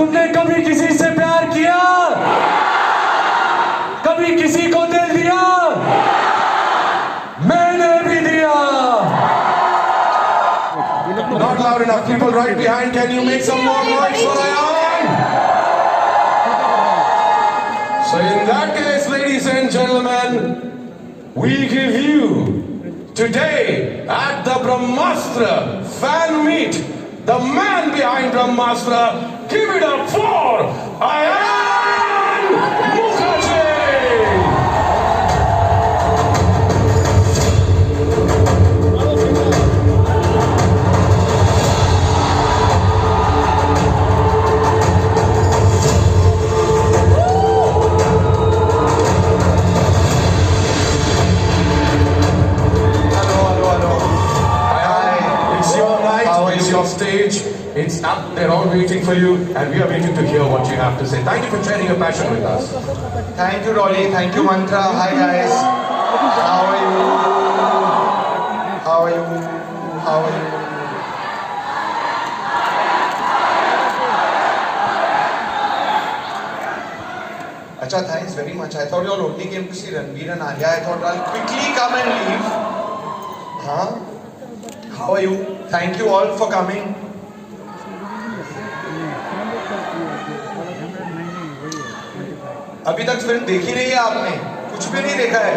तुमने कभी किसी से प्यार किया? कभी किसी को दिल दिया? मैंने भी दिया. Not loud enough. People right behind, can you make some more noise for Ayan? So in that case, ladies and gentlemen, we give you today at the Brahmastra fan meet, the man behind Brahmastra. Give it up for Ayan Mukherjee. Stage, it's up, they're all waiting for you, and we are waiting to hear what you have to say. Thank you for sharing your passion with us. Thank you, Dolly. Thank you, Mantra. Hi, guys. How are you? How are you? How are you? Acha, thanks very much. I thought you all only came to see Ranveer and Arya. I thought I'll quickly come and leave. Huh? How are you? Thank you all for coming. अभी तक film देखी नहीं है आपने, कुछ भी नहीं देखा है.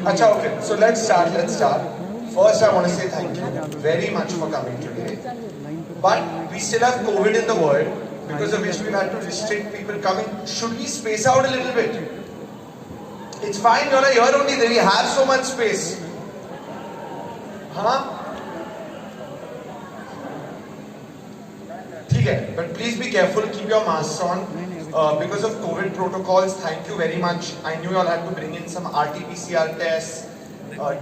अच्छा, okay. So let's start. First, I want to say thank you very much for coming today. But we still have COVID in the world, because of which we've had to restrict people coming. Should we space out a little bit? It's fine, you're here only. We have so much space. हाँ ठीक है, but please be careful, keep your masks on because of COVID protocols. Thank you very much. I knew you all had to bring in some RT-PCR tests,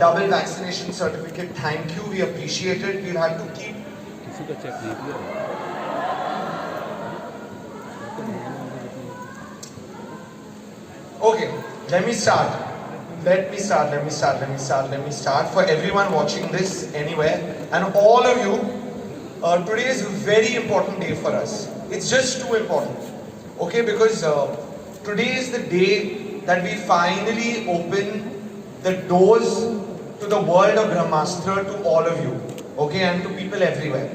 double vaccination certificate. Thank you, we appreciate it. We'll have to keep. Okay, let me start. Let me start. For everyone watching this anywhere, and all of you, today is a very important day for us. It's just too important. Okay, because today is the day that we finally open the doors to the world of Brahmastra to all of you. Okay, and to people everywhere.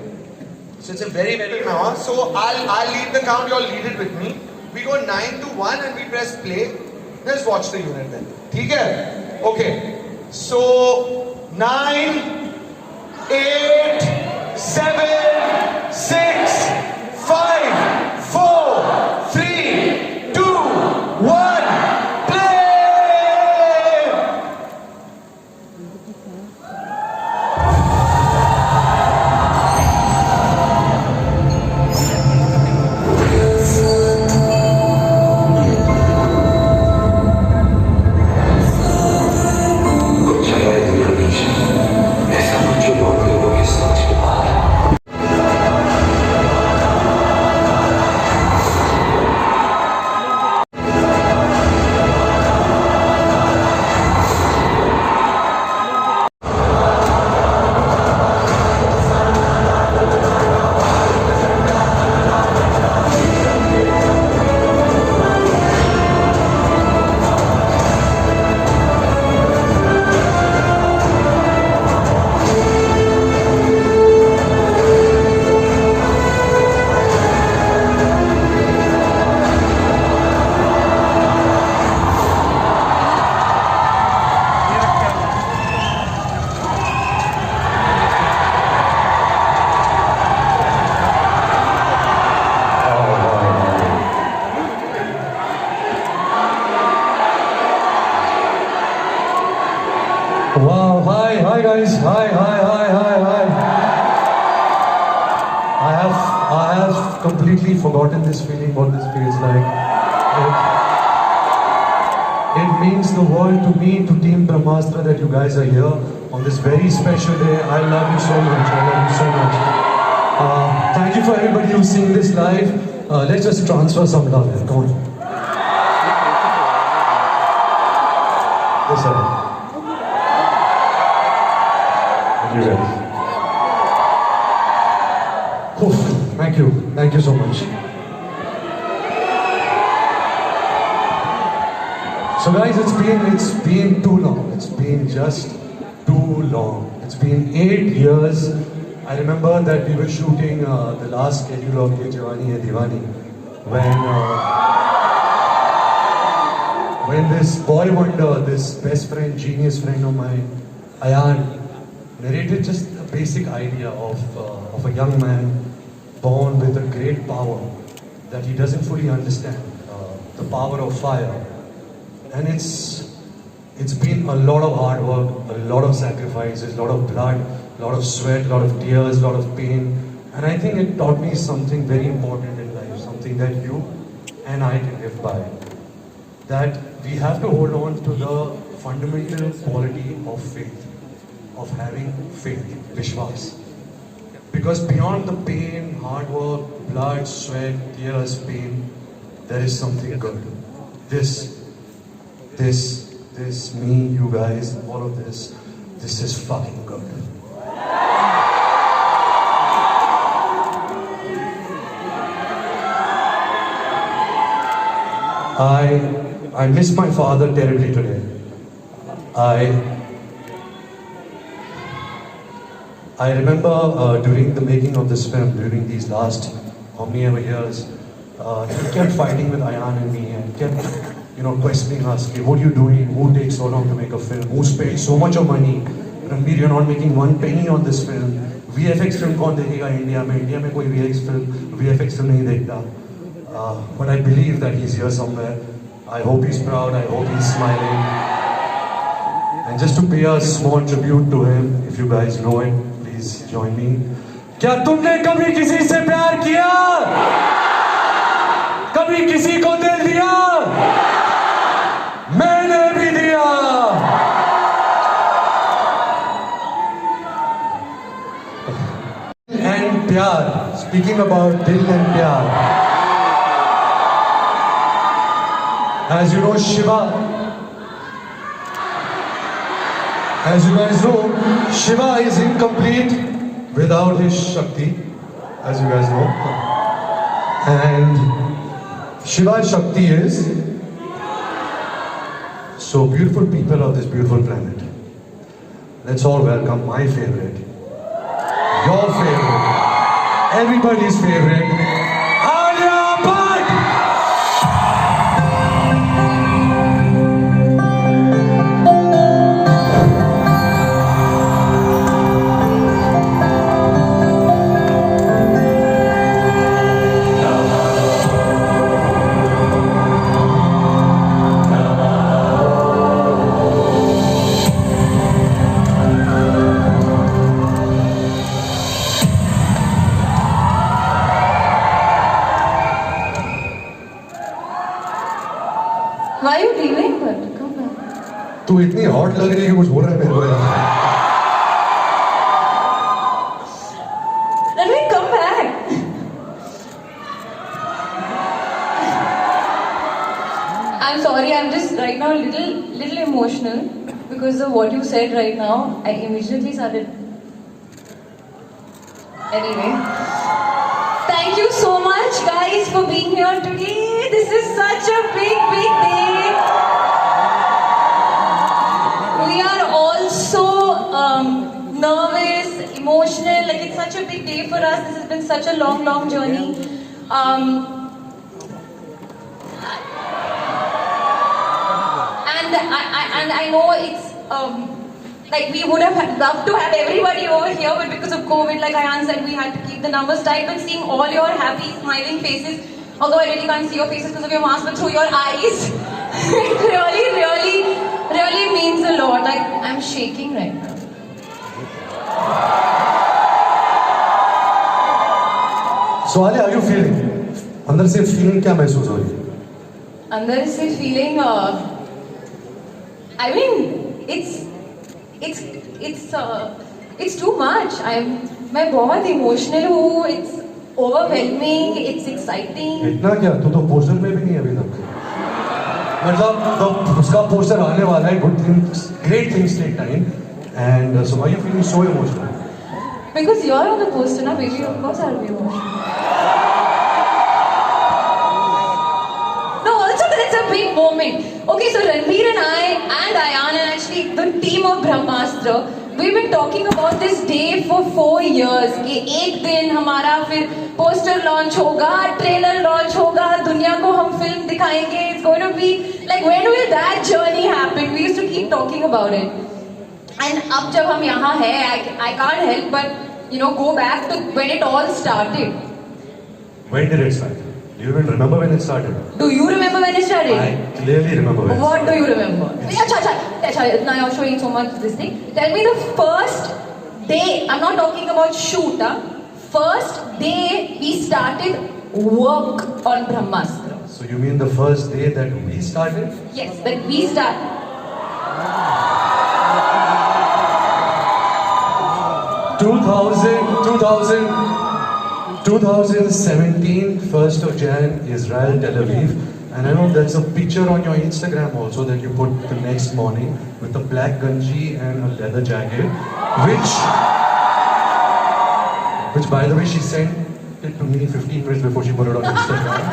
So it's a very, very now. So I'll lead the count, you all lead it with me. We go 9 to 1 and we press play. Let's watch the unit then. Okay? Okay. So 9, 8, 7, 6, 5, 4, 3, 2, 1, play! Wow, hi guys, hi. I have completely forgotten this feeling, what this feels like. It means the world to me, to Team Brahmastra, that you guys are here on this very special day. I love you so much. Thank you for everybody who's seeing this live. Let's just transfer some love here, come on. Yes, sir. Thank you guys. Oof. Thank you so much. So guys, it's been too long. It's been just too long. It's been 8 years. I remember that we were shooting the last schedule of Ye Jawani Hai Diwani when this boy wonder, this best friend, genius friend of mine, Ayan, narrated just a basic idea of a young man born with a great power that he doesn't fully understand, the power of fire. And it's been a lot of hard work, a lot of sacrifices, a lot of blood, a lot of sweat, a lot of tears, a lot of pain. And I think it taught me something very important in life, something that you and I can live by. That we have to hold on to the fundamental quality of faith, of having faith, Vishwas. Because beyond the pain, hard work, blood, sweat, tears, pain, there is something good. This, me, you guys, all of this is fucking good. I miss my father terribly today. I remember during the making of this film, during these last how many ever years, he kept fighting with Ayan and me and kept, questioning us, okay, what are you doing? Who takes so long to make a film? Who spent so much of money? Ranbir, you're not making one penny on this film. VFX film कौन देखेगा India में? India में कोई VFX film नहीं देखता. But I believe that he's here somewhere. I hope he's proud. I hope he's smiling. And just to pay a small tribute to him, if you guys know it, please join me. क्या तुमने कभी किसी से प्यार किया? कभी किसी को दिल दिया? मैंने भी दिया. And प्यार. Speaking about दिल and प्यार. As you know, Shiva. As you guys know, Shiva is incomplete without his Shakti, as you guys know. And Shiva's Shakti is so beautiful people of this beautiful planet. Let's all welcome my favorite, your favorite, everybody's favorite, Alia Bhatt! Why are you leaving? But come back. तू इतनी hot लग रही है कि कुछ बोल रहा है मेरे को यार. Let me come back. I'm sorry, I'm just right now a little emotional because of what you said right now. I immediately started. Anyway, thank you so much, guys, for being here today. This is such a big day. We are all so nervous, emotional. Like it's such a big day for us. This has been such a long journey. And I know it's like we would have loved to have everybody over here, but because of COVID, like Ayan said, we had to keep the numbers tight. But seeing all your happy, smiling faces, although I really can't see your faces because of your mask, but through your eyes, it really means a lot. Like I'm shaking right now. So Ali, how are you feeling? अंदर से feeling क्या महसूस हो रही है? अंदर से feeling, I mean, it's too much. मैं बहुत emotional हूँ. It's overwhelming. It's exciting. इतना क्या? तू तो पोस्टर में भी नहीं अभी तक. मतलब तो उसका पोस्टर आने वाला है. Good things, great things take time. And so why are you feeling so emotional? Because you're on the poster, na baby. Of course I'll be emotional. moment. Okay, so Ranveer and I and Ayan and actually the team of Brahmastra, we've been talking about this day for 4 years. कि एक दिन हमारा फिर poster launch होगा, trailer launch होगा, दुनिया को हम फिल्म दिखाएंगे. It's going to be like, when will that journey happen? We used to keep talking about it. And अब जब हम यहाँ हैं, I can't help but go back to when it all started. When did it start? Do you even remember when it started? Do you remember when it started? I clearly remember when it What started. do you remember? Acha, now you're showing so much this thing. Tell me the first day. I'm not talking about shoot. First day we started work on Brahmastra. So you mean the first day that we started? Yes, that we started. 2017, 1st of Jan, Israel, Tel Aviv. And I know there's a picture on your Instagram also that you put the next morning with a black ganji and a leather jacket, which by the way, she sent it to me 15 minutes before she put it on Instagram.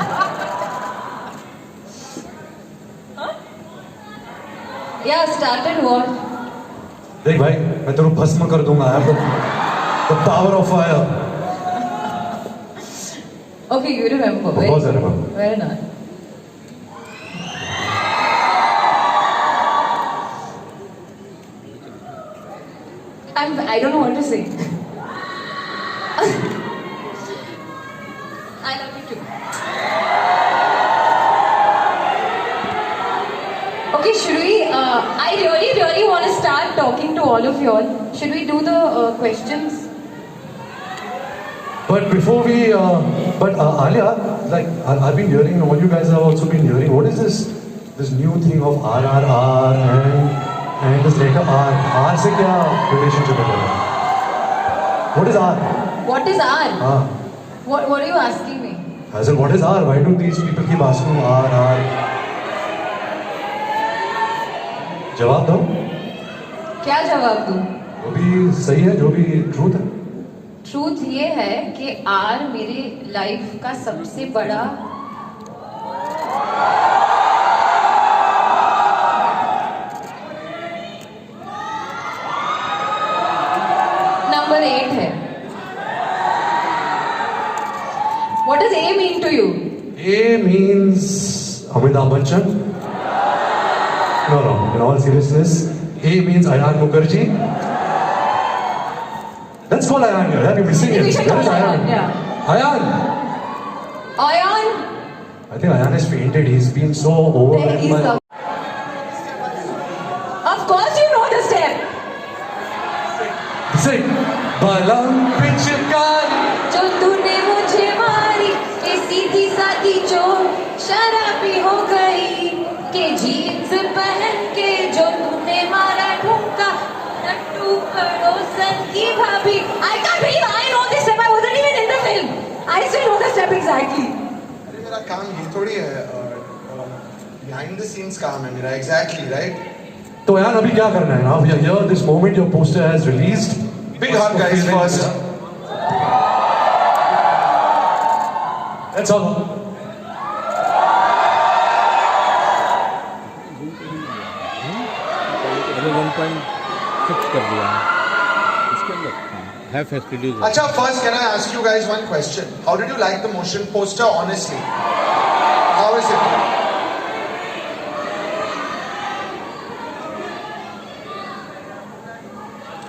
Yeah, started what? देख भाई, मैं तेरे को भस्म कर दूंगा. I have the power of fire. Okay, you remember. Of course I remember. Very nice. I don't know what to say. I love you too. Okay, should we? I really want to start talking to all of you all. Should we do the questions? But before we, Alia, like I've been hearing, all you guys have also been hearing. What is this new thing of RRR and this letter R? R से क्या relationship है? What is R? What is R? हाँ. What are you asking me? I said, what is R? Why do these people keep asking R? जवाब दो. क्या जवाब दूँ? वो भी सही है, जो भी truth है. ट्रूथ ये है कि आर मेरे लाइफ का सबसे बड़ा नंबर 8 है. What does A mean to you? A means Amitabh Bachchan. No, in all seriousness, A means Ayan Mukherjee. Let's call Ayan here. You're missing it. We should Where is call Ayan? Ayan, yeah. Ayan! Ayan, I think Ayan has fainted. He's been so overwhelmed there is by... the... Of course you know the step. Sing! Balam Pichkari. जो तूने मुझे मारी के सीधी सादी जो शराबी हो गई के जीन्स पहन के जो तूने मारा ठुमका नट्टू पड़ोसन की भाभी. I can't believe I know this step. I wasn't even in the film. I still know the step exactly. अरे मेरा काम ये थोड़ी है behind the scenes काम है मेरा exactly right. तो Ayan, अभी क्या करना है? Now we are here. This moment your poster has released. Big hug guys first. That's all. अभी 1.6 कर दिया इसके अंदर है facilities. Acha, first can I ask you guys one question? How did you like the motion poster honestly? How is it?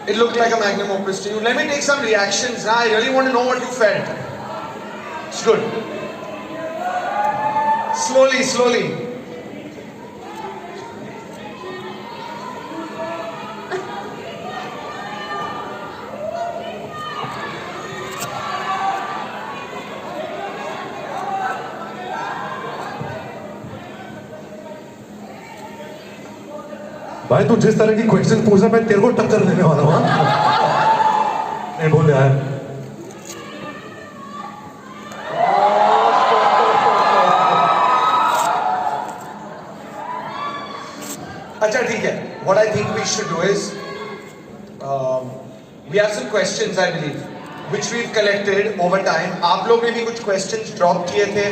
It looked like a magnum opus to you. Let me take some reactions now. I really want to know what you felt. It's good. Slowly. भाई तू जिस तरह की question पूछा मैं तेरे को टक्कर देने वाला हूँ. नहीं बोल यार. अच्छा ठीक है. What I think we should do is, we have some questions I believe, which we've collected over time. आप लोग ने भी कुछ questions drop किए थे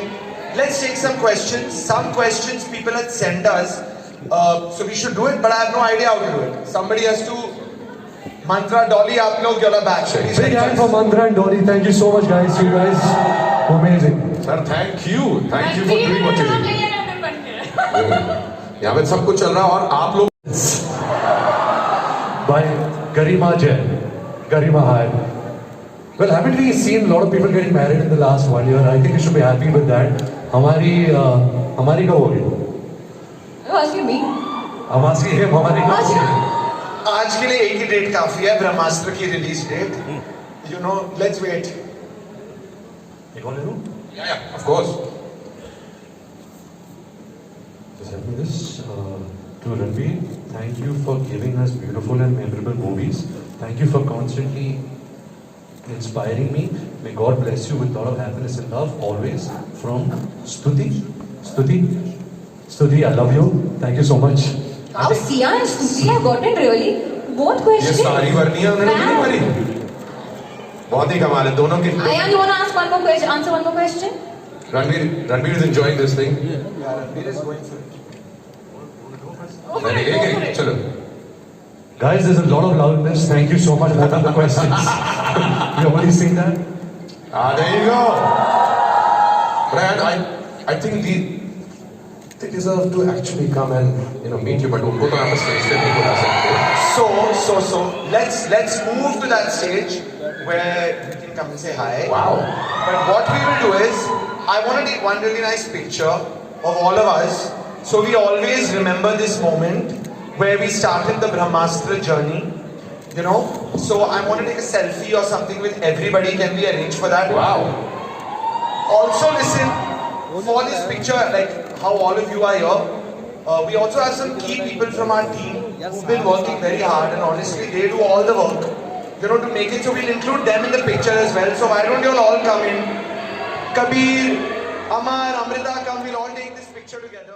let's take some questions. Some questions people had sent us. So we should do it, but I have no idea how to do it. Somebody has to. Mantra, Dolly, आप लोग you're back. Please Big help hand us. for Mantra and Dolly. Thank you so much, guys. You guys were amazing. Sir, thank you for doing what you did. यहाँ पे सब कुछ चल रहा है और आप लोग By Garima Jain. Garima, hi. Well, haven't we seen a lot of people getting married in the last 1 year? I think you should be happy with that. हमारी कब होगी? You asking me? हमारी कब होगी? आज के लिए एक ही डेट काफी है, ब्रह्मास्त्र की release date. You know, let's wait. एक और ले लूं? Yeah, of course. Just help me this. To Ranveer, thank you for giving us beautiful and memorable movies. Thank you for constantly inspiring me. May God bless you with a lot of happiness and love always. From Stuti. Stuti, I love you. Thank you so much. How Sia and Stuti have gotten really both ये questions. सारी भरनी है उन्होंने कितनी भरी? बहुत ही कमाल है दोनों के. Ayan, you wanna ask one more question? Answer one more question? Ranveer is enjoying this thing. Yeah, Ranveer is going for it. नहीं, चलो. Guys, there's a lot of loudness. Thank you so much for the questions. You already seen that? There you go. Brad, I think they deserve to actually come and meet you, but उनको तो यहाँ पे stage पे नहीं बुला सकते. So, let's move to that stage where we can come and say hi. Wow. But what we will do is, I want to take one really nice picture of all of us, so we always remember this moment where we started the Brahmastra journey. You know, so I want to take a selfie or something with everybody. Can we arrange for that? Wow. Also, listen, for this picture, like how all of you are here, we also have some key people from our team who've been working very hard, and honestly, they do all the work, to make it. So we'll include them in the picture as well. So why don't you all come in? Kabir, Amar, Amrita, come. We'll all take this picture together.